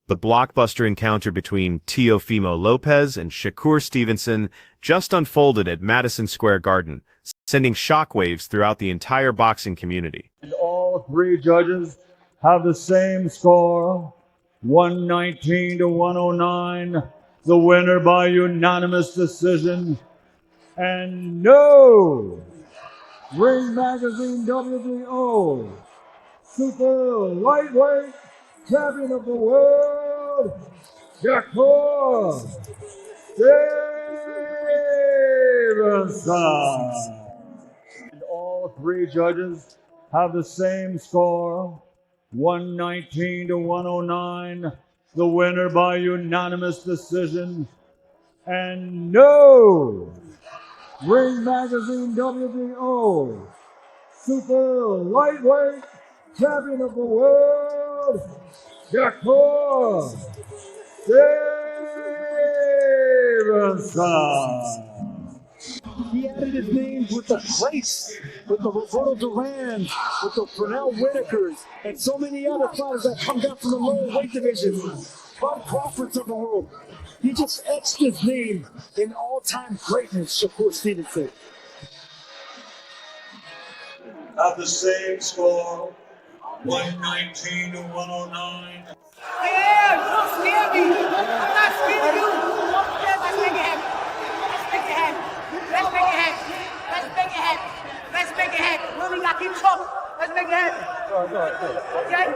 The blockbuster encounter between Teofimo Lopez and Shakur Stevenson just unfolded at Madison Square Garden, sending shockwaves throughout the entire boxing community. And all three judges have the same score, 119 to 109. The winner by unanimous decision. And no, Ring Magazine WBO Super Lightweight Champion of the World, Shakur Stevenson. And all three judges have the same score, 119 to 109. The winner by unanimous decision. And no, Ring Magazine WBO Super Lightweight Champion of the World, Shakur Stevenson. He added his name with the Grace, with the Roberto Duran, with the Pernell Whitakers, and so many other fighters that come down from the lower weight division. Bob Crawford's of the world. He just etched his name in all-time greatness, Shakur Stevenson. At the same score, 119 to 109. Yeah, don't scare me. I'm not scaring you. Let's make it happen. Let's make it happen. Let's make it happen. Let's make it happen. Really, I keep talking. Let's make it happen. Okay?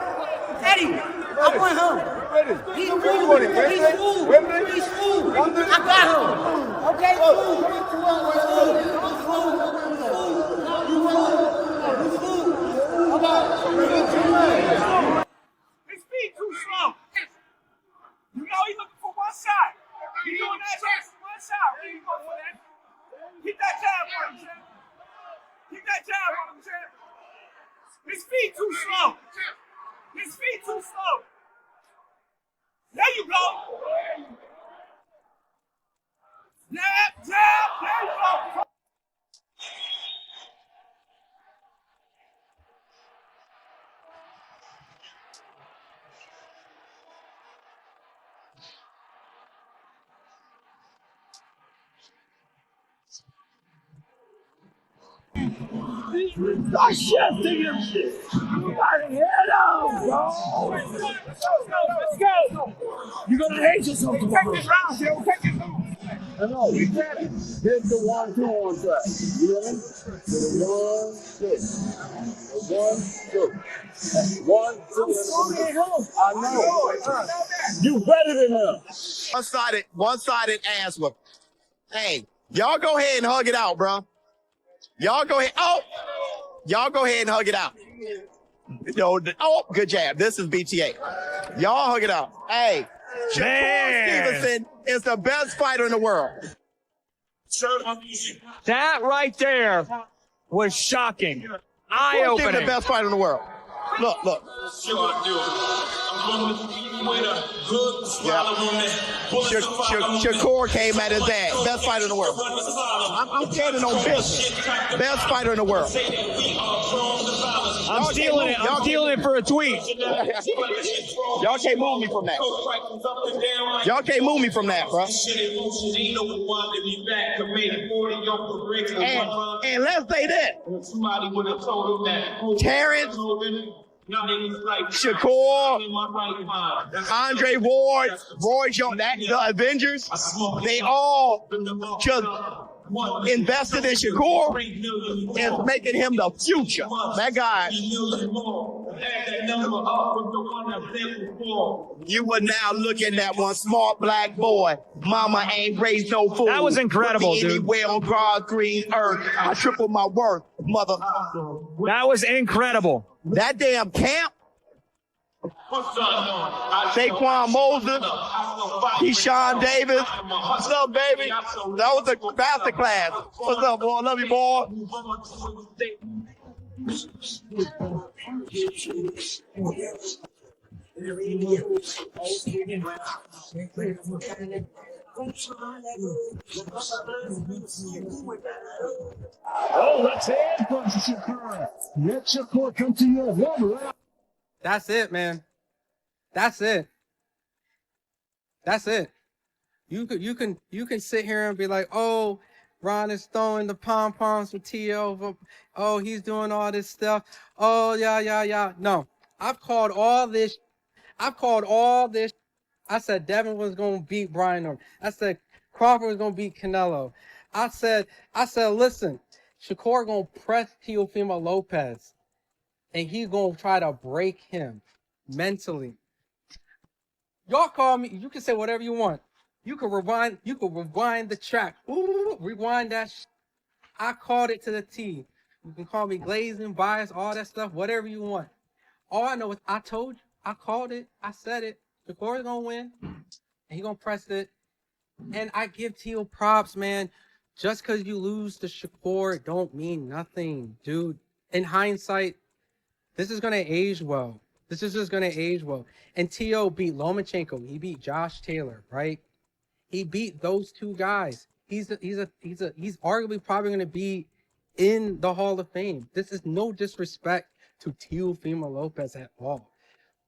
Eddie, I want him. He's fool. He's fool. I got him. Okay? His feet too slow. You know he's looking for one shot. He's doing that just one shot. Where you go for that? Keep that jab on him, champ. Keep that jab on him, champ. His feet too slow. His feet too slow. There you go. Jab, jab. There you go. Oh shit, take him. You gotta hit him, bro. Let's go. You're gonna hate yourself tomorrow. Take this round, Joe. Take this round. I know, we got it. Hit the 1-2 on track. You know what I mean? So the 1-2. 1-2. I know. You better than him. One-sided ass whoop. Hey, y'all go ahead and hug it out, bro. Y'all go ahead. Oh, y'all go ahead and hug it out. Good jab. This is BTA. Y'all hug it out. Hey, Shakur Stevenson is the best fighter in the world. That right there was shocking. Eye-opening. The best fighter in the world. Look. Shakur came at his ass. Best fighter in the world. I'm standing on business. Best fighter in the world. I'm stealing it. I'm stealing it for a tweet. Y'all can't move me from that. Y'all can't move me from that, bro. And let's say that. Terrence, Shakur, Andre Ward, Roy Jones, the Avengers, they all just invested in Shakur and making him the future. That guy, you were now looking at one smart black boy. Mama ain't raised no fool. That was incredible, dude. Anywhere on God's green earth, I triple my worth, motherfucker. That was incredible. That damn camp. Saquon Moses, Keyshawn Davis. What's up, baby? That was a master class. What's up, boy? Love you, boy. Oh, let's hand punch Shakur. Let Shakur come to you as well. That's it, man. That's it. That's it. You can sit here and be like, oh, Ron is throwing the pom-poms for Tio. Oh, he's doing all this stuff. Oh, yeah. No, I've called all this. I said Devin was gonna beat Brian Norton. I said Crawford was gonna beat Canelo. I said, listen, Shakur gonna press Teofimo Lopez, and he's gonna try to break him mentally. Y'all call me. You can say whatever you want. You can rewind the track. Ooh, rewind that. I called it to the T. You can call me glazing, bias, all that stuff, whatever you want. All I know is I told you. I called it. I said it. Shakur's gonna win, and he gonna press it. And I give Tio props, man. Just because you lose to Shakur don't mean nothing, dude. In hindsight, this is gonna age well. This is just gonna age well. And Tio beat Lomachenko. He beat Josh Taylor, right? He beat those two guys. He's arguably probably gonna be in the Hall of Fame. This is no disrespect to Teofimo Lopez at all.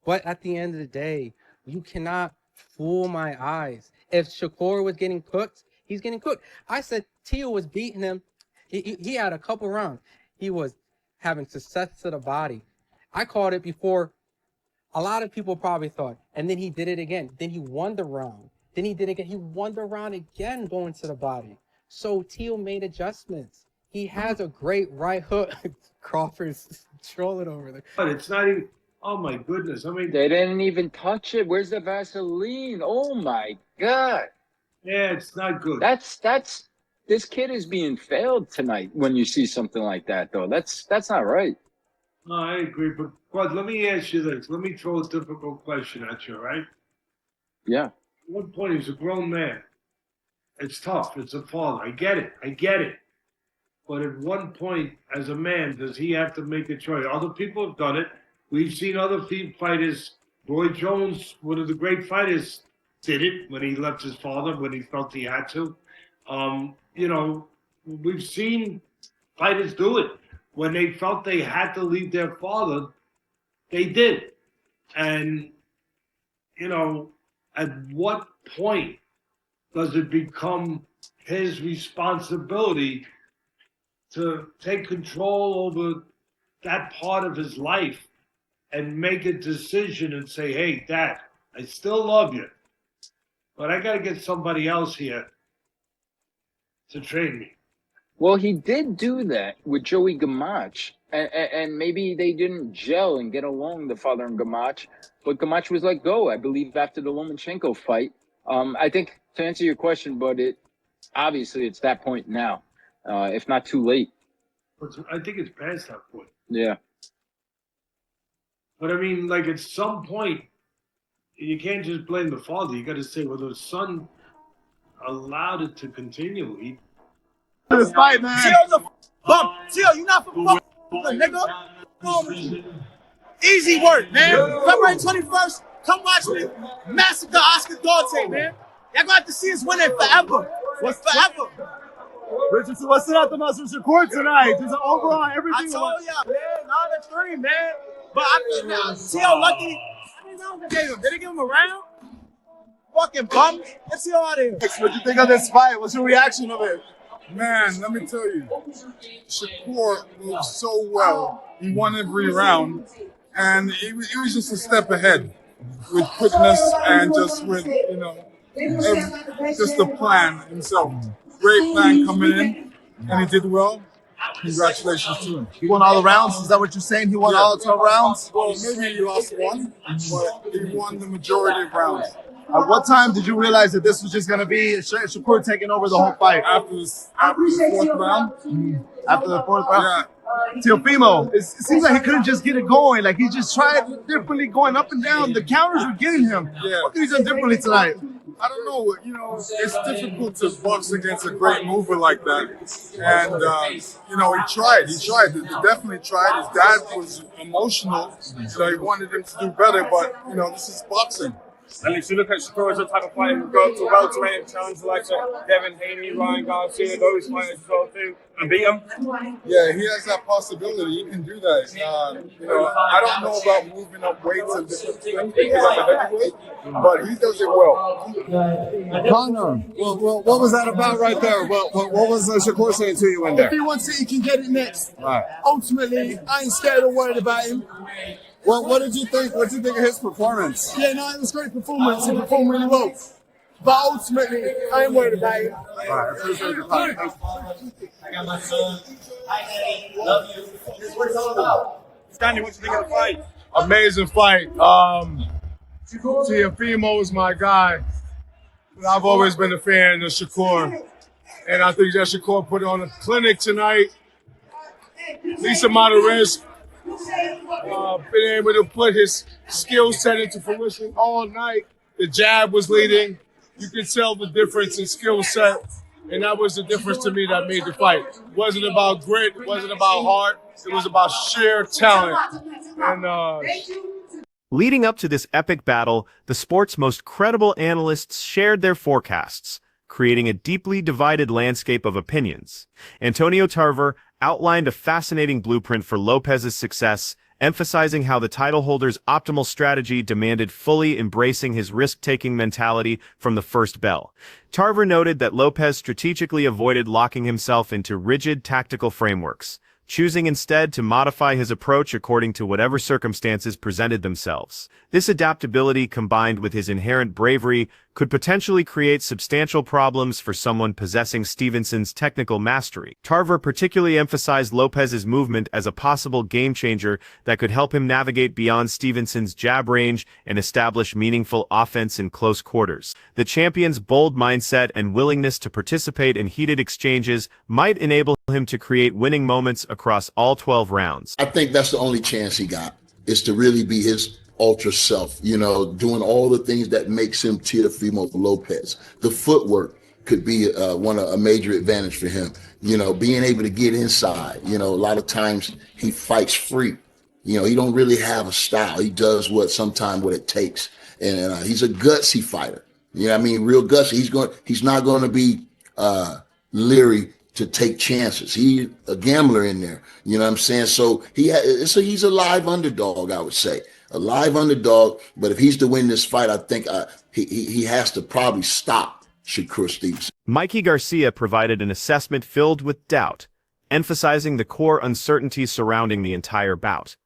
But at the end of the day, you cannot fool my eyes. If Shakur was getting cooked, he's getting cooked. I said Tio was beating him. He had a couple rounds. He was having success to the body. I called it before. A lot of people probably thought. And then he did it again. Then he won the round. Then he did it again. He won the round again going to the body. So Tio made adjustments. He has a great right hook. Crawford's trolling over there. But it's not even... Oh, my goodness. I mean... They didn't even touch it. Where's the Vaseline? Oh, my God. Yeah, it's not good. This kid is being failed tonight when you see something like that, though. That's not right. No, I agree. But let me ask you this. Let me throw a difficult question at you, right? Yeah. At one point, he's a grown man. It's tough. It's a father. I get it. But at one point, as a man, does he have to make a choice? Other people have done it. We've seen other fighters. Roy Jones, one of the great fighters, did it when he left his father, when he felt he had to. We've seen fighters do it. When they felt they had to leave their father, they did. And, at what point does it become his responsibility to take control over that part of his life and make a decision and say, hey, Dad, I still love you, but I got to get somebody else here to train me. Well, he did do that with Joey Gamache, and maybe they didn't gel and get along, the father and Gamache, but Gamache was let go, I believe, after the Lomachenko fight. I think, to answer your question, but obviously it's that point now, if not too late. But I think it's past that point. Yeah. But I mean, like at some point, you can't just blame the father. You got to say, well, the son allowed it to continue. This fight, man. Tio's a bump. Tio, you not from nigga. Easy work, man. February 21st, come watch me massacre Oscar Duarte, man. Y'all gonna have to see us win it forever. What's forever? Richardson, what's the aftermath from Shakur tonight? Just overall everything. I told y'all, man, 9-3, man. But I mean, Tio lucky. I didn't know did they give him a round? Fucking bum. Let's see out of here. What you think of this fight? What's your reaction of it? Man, let me tell you, Shakur moved so well. He won every round, and he was just a step ahead with quickness and just with, just the plan himself. Great plan coming in, and he did well. Congratulations to him. He won all the rounds? Is that what you're saying? He won all 12 rounds? Well, maybe he lost one, but he won the majority of rounds. At what time did you realize that this was just going to be Shakur taking over the whole fight? After the fourth round. After the fourth round? Yeah. Teofimo, it seems like he couldn't just get it going. Like he just tried differently going up and down. The counters were getting him. Yeah. What could he done differently tonight? I don't know. It's difficult to box against a great mover like that. And, he tried. He definitely tried. His dad was emotional. So he wanted him to do better. But, this is boxing. And if you look at Shakur as a type of fighter who go to welterweight and challenge like Devin Haney, Ryan Garcia, those fighters as well too, and beat them. Yeah, he has that possibility. He can do that. I don't know about moving up weights and different things because I'm a heavyweight, but he does it well. Connor, well, what was that about right there? What was Shakur saying to you in there? If he wants it, he can get it next. Right. Ultimately, I ain't scared or worried about him. Well, what did you think? What did you think of his performance? Yeah, no, it was a great performance. He performed really well. But ultimately, I ain't worried about him. All right, I appreciate your time. I got my son. Hi, Eddie. Love you. This is what it's all about. Stanley, what you think of the fight? Amazing fight. Teofimo is my guy. I've always been a fan of Shakur. And I think that Shakur put on a clinic tonight. Least amount of risk. Been able to put his skill set into fruition all night. The jab was leading. You could tell the difference in skill set. And that was the difference to me that made the fight. It wasn't about grit. It wasn't about heart. It was about sheer talent. And Leading up to this epic battle, the sport's most credible analysts shared their forecasts, creating a deeply divided landscape of opinions. Antonio Tarver outlined a fascinating blueprint for Lopez's success, emphasizing how the title holder's optimal strategy demanded fully embracing his risk-taking mentality from the first bell. Tarver noted that Lopez strategically avoided locking himself into rigid tactical frameworks, choosing instead to modify his approach according to whatever circumstances presented themselves. This adaptability, combined with his inherent bravery, could potentially create substantial problems for someone possessing Stevenson's technical mastery. Tarver particularly emphasized Lopez's movement as a possible game-changer that could help him navigate beyond Stevenson's jab range and establish meaningful offense in close quarters. The champion's bold mindset and willingness to participate in heated exchanges might enable him to create winning moments across all 12 rounds. I think that's the only chance he got, is to really be his ultra self, doing all the things that makes him Teofimo Lopez. The footwork could be a major advantage for him. Being able to get inside. A lot of times he fights free. He don't really have a style. He does what it takes. And he's a gutsy fighter. Real gutsy. He's not going to be leery to take chances. He's a gambler in there. You know what I'm saying? So he's a live underdog, I would say. A live underdog, but if he's to win this fight, I think he has to probably stop Shakur Stevenson. Mikey Garcia provided an assessment filled with doubt, emphasizing the core uncertainties surrounding the entire bout.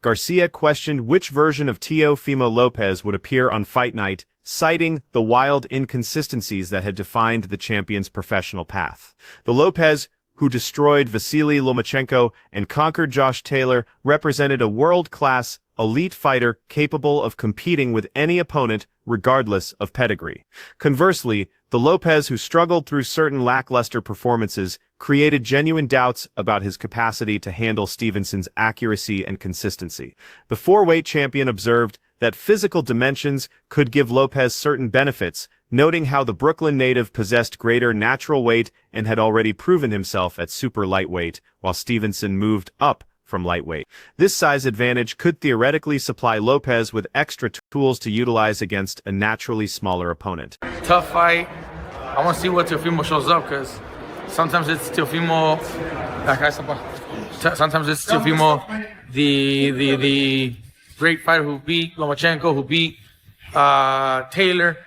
Garcia questioned which version of Teofimo Lopez would appear on fight night, citing the wild inconsistencies that had defined the champion's professional path. The Lopez, who destroyed Vasily Lomachenko and conquered Josh Taylor, represented a world-class, elite fighter capable of competing with any opponent, regardless of pedigree. Conversely, the Lopez who struggled through certain lackluster performances created genuine doubts about his capacity to handle Stevenson's accuracy and consistency. The four-weight champion observed that physical dimensions could give Lopez certain benefits, noting how the Brooklyn native possessed greater natural weight and had already proven himself at super lightweight, while Stevenson moved up from lightweight. This size advantage could theoretically supply Lopez with extra tools to utilize against a naturally smaller opponent. Tough fight. I want to see what Teofimo shows up, because sometimes it's Teofimo, the great fighter who beat Lomachenko, who beat Taylor.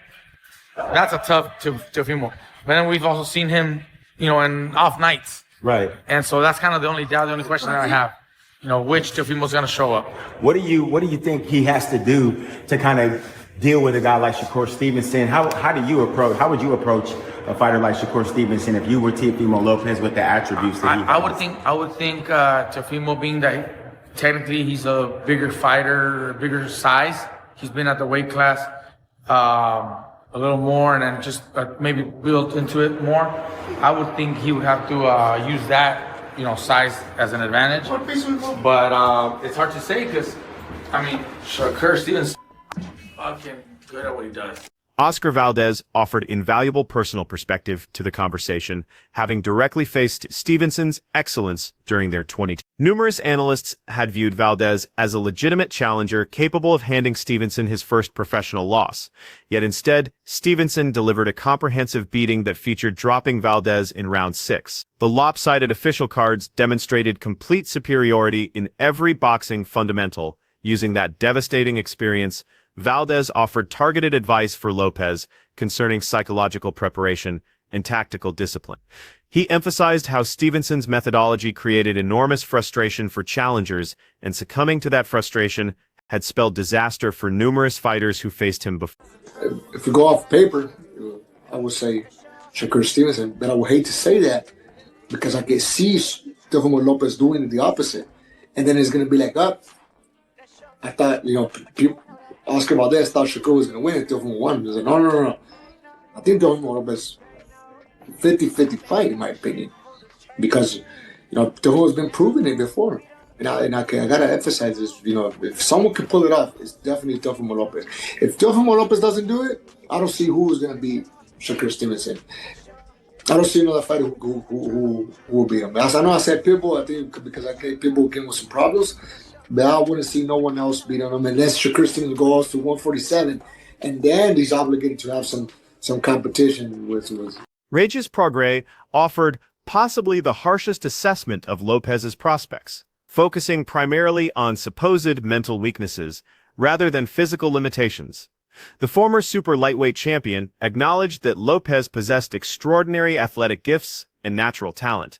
That's a tough Teofimo. But then we've also seen him, in off nights. Right. And so that's kind of the only doubt, the only question that I have. Which Teofimo's going to show up. What do you think he has to do to kind of deal with a guy like Shakur Stevenson? How would you approach a fighter like Shakur Stevenson if you were Teofimo Lopez with the attributes that he has? I would think Teofimo, being that technically he's a bigger fighter, bigger size, he's been at the weight class a little more, and then just maybe build into it more. I would think he would have to use that, size as an advantage. But it's hard to say, because, Shakur Stevenson fucking good at what he does. Oscar Valdez offered invaluable personal perspective to the conversation, having directly faced Stevenson's excellence during their 20. Numerous analysts had viewed Valdez as a legitimate challenger capable of handing Stevenson his first professional loss. Yet instead, Stevenson delivered a comprehensive beating that featured dropping Valdez in round 6. The lopsided official cards demonstrated complete superiority in every boxing fundamental. Using that devastating experience, Valdez offered targeted advice for Lopez concerning psychological preparation and tactical discipline. He emphasized how Stevenson's methodology created enormous frustration for challengers, and succumbing to that frustration had spelled disaster for numerous fighters who faced him before. If we go off paper, I would say Shakur Stevenson, but I would hate to say that because I can see Teofimo Lopez doing the opposite. And then it's going to be like, I thought, people, Oscar Valdez thought Shakur was going to win and Teofimo won. He was like, no. I think Teofimo Lopez 50-50 fight, in my opinion. Because, Teofimo's been proving it before. And I got to emphasize this, if someone can pull it off, it's definitely Teofimo Lopez. If Teofimo Lopez doesn't do it, I don't see who is going to beat Shakur Stevenson. I don't see another fighter who will beat him. I know I said Pitbull, I think, because I think Pitbull came with some problems. But I wouldn't see no one else beating him unless Shakur Stevenson goes to 147, and then he's obligated to have some competition with. Regis Prograis offered possibly the harshest assessment of Lopez's prospects, focusing primarily on supposed mental weaknesses rather than physical limitations. The former super lightweight champion acknowledged that Lopez possessed extraordinary athletic gifts and natural talent,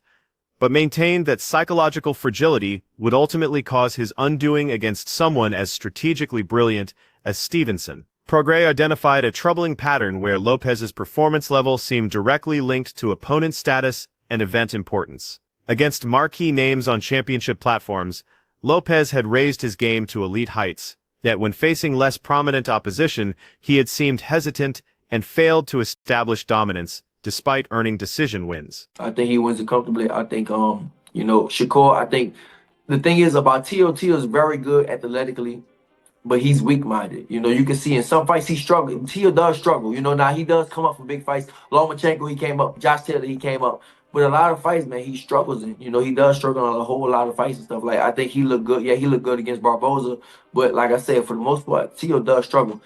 but maintained that psychological fragility would ultimately cause his undoing against someone as strategically brilliant as Stevenson. Prograis identified a troubling pattern where Lopez's performance level seemed directly linked to opponent status and event importance. Against marquee names on championship platforms, Lopez had raised his game to elite heights, yet when facing less prominent opposition, he had seemed hesitant and failed to establish dominance, despite earning decision wins. I think he wins it comfortably. I think, Shakur, I think the thing is about Tito is very good athletically, but he's weak-minded. You can see in some fights he struggles. Tito does struggle. Now he does come up for big fights. Lomachenko, he came up. Josh Taylor, he came up. But a lot of fights, man, he struggles in. He does struggle on a whole lot of fights and stuff. Like, I think he looked good. Yeah, he looked good against Barboza. But like I said, for the most part, Tito does struggle.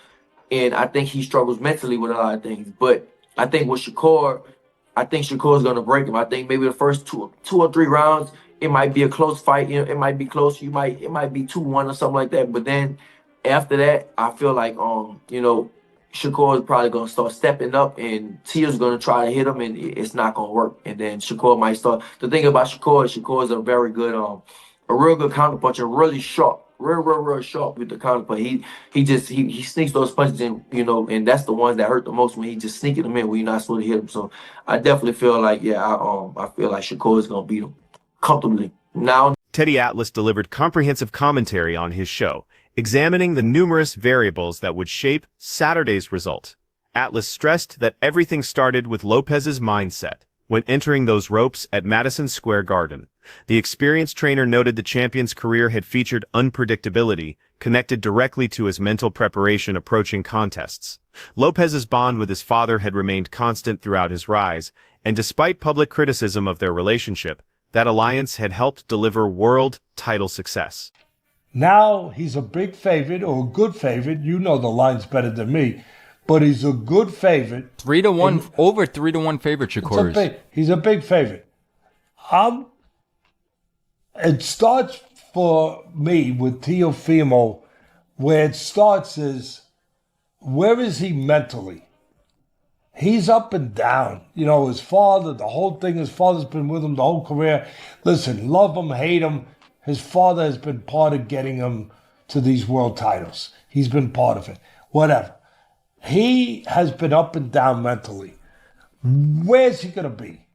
And I think he struggles mentally with a lot of things. But I think with Shakur, I think Shakur's going to break him. I think maybe the first two or three rounds, it might be a close fight. It might be close. It might be 2-1 or something like that. But then after that, I feel like, Shakur is probably going to start stepping up and Tio's going to try to hit him and it's not going to work. And then Shakur might start. The thing about Shakur is a very good, a real good counterpuncher, really sharp. Real sharp with the counterpunch. He sneaks those punches in, and that's the ones that hurt the most when he just sneaking them in when you're not supposed to hit him. So I definitely feel like, I feel like Shakur is gonna beat him comfortably. Now, Teddy Atlas delivered comprehensive commentary on his show, examining the numerous variables that would shape Saturday's result. Atlas stressed that everything started with Lopez's mindset when entering those ropes at Madison Square Garden. The experienced trainer noted the champion's career had featured unpredictability, connected directly to his mental preparation approaching contests. Lopez's bond with his father had remained constant throughout his rise, and despite public criticism of their relationship, that alliance had helped deliver world title success. Now he's a big favorite, or a good favorite. You know the lines better than me. But he's a good favorite. 3-1, over 3-1 favorite, Shakur. He's a big favorite. It starts for me with Teofimo, where it starts is, where is he mentally? He's up and down. His father, the whole thing, his father's been with him the whole career. Listen, love him, hate him. His father has been part of getting him to these world titles. He's been part of it. Whatever. He has been up and down mentally. Where's he going to be?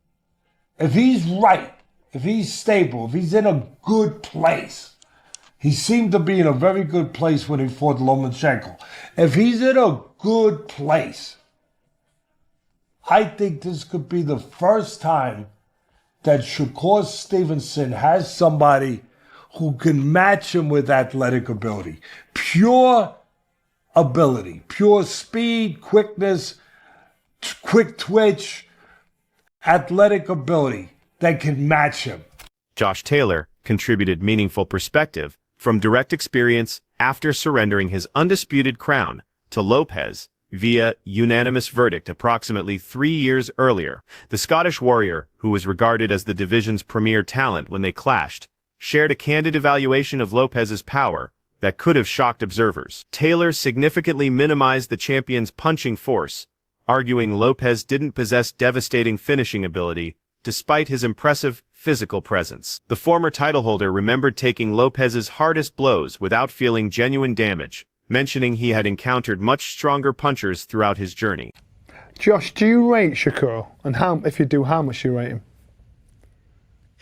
If he's right, if he's stable, if he's in a good place, he seemed to be in a very good place when he fought Lomachenko. If he's in a good place, I think this could be the first time that Shakur Stevenson has somebody who can match him with athletic ability. Pure ability, pure speed, quickness, quick twitch, athletic ability that can match him. Josh Taylor contributed meaningful perspective from direct experience after surrendering his undisputed crown to Lopez via unanimous verdict approximately 3 years earlier. The Scottish warrior, who was regarded as the division's premier talent when they clashed, shared a candid evaluation of Lopez's power that could have shocked observers. Taylor significantly minimized the champion's punching force, arguing Lopez didn't possess devastating finishing ability despite his impressive physical presence. The former title holder remembered taking Lopez's hardest blows without feeling genuine damage, mentioning he had encountered much stronger punchers throughout his journey. Josh, do you rate Shakur? And if you do, how much do you rate him?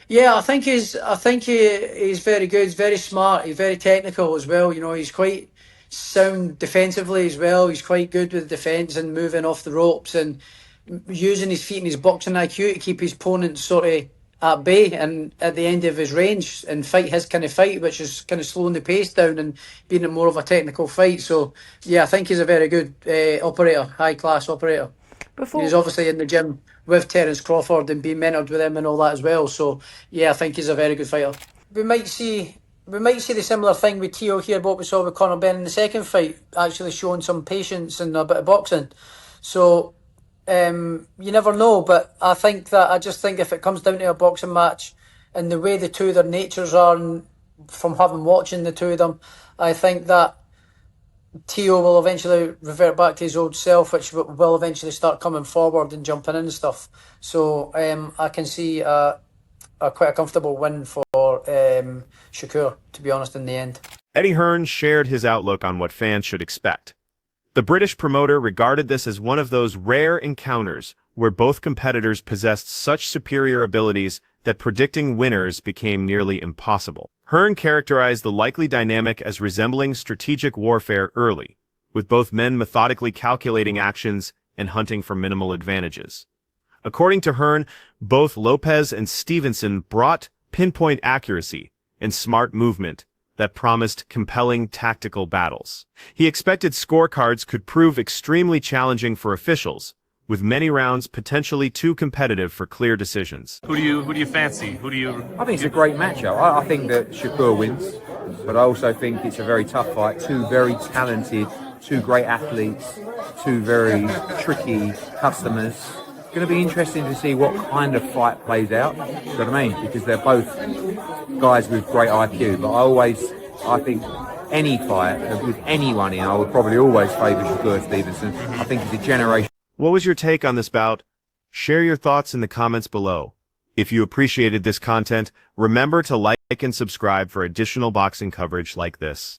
Yeah, I think he's very good. He's very smart. He's very technical as well. You know, he's quite sound defensively as well. He's quite good with defense and moving off the ropes and using his feet and his boxing IQ to keep his opponent sort of at bay and at the end of his range and fight his kind of fight, which is kind of slowing the pace down and being a more of a technical fight. So yeah, I think he's a very good operator, high class operator. He's obviously in the gym with Terence Crawford and being mentored with him and all that as well. So yeah, I think he's a very good fighter. We might see the similar thing with Tito here, what we saw with Conor Benn in the second fight, actually showing some patience and a bit of boxing. So you never know, but I just think if it comes down to a boxing match and the way the two of their natures are, and from watching the two of them, I think that Tito will eventually revert back to his old self, which will eventually start coming forward and jumping in and stuff. So I can see quite a comfortable win for Shakur, to be honest, in the end. Eddie Hearn shared his outlook on what fans should expect. The British promoter regarded this as one of those rare encounters where both competitors possessed such superior abilities that predicting winners became nearly impossible. Hearn characterized the likely dynamic as resembling strategic warfare early, with both men methodically calculating actions and hunting for minimal advantages. According to Hearn, both Lopez and Stevenson brought pinpoint accuracy and smart movement that promised compelling tactical battles. He expected scorecards could prove extremely challenging for officials, with many rounds potentially too competitive for clear decisions. Who do you fancy? I think it's a great matchup. I think that Shakur wins, but I also think it's a very tough fight. Two very talented, two great athletes, two very tricky customers. It's going to be interesting to see what kind of fight plays out. You know what I mean? Because they're both guys with great IQ. But I think any fight with anyone in, I would probably always favour Shakur Stevenson. I think it's a generation. What was your take on this bout? Share your thoughts in the comments below. If you appreciated this content, remember to like and subscribe for additional boxing coverage like this.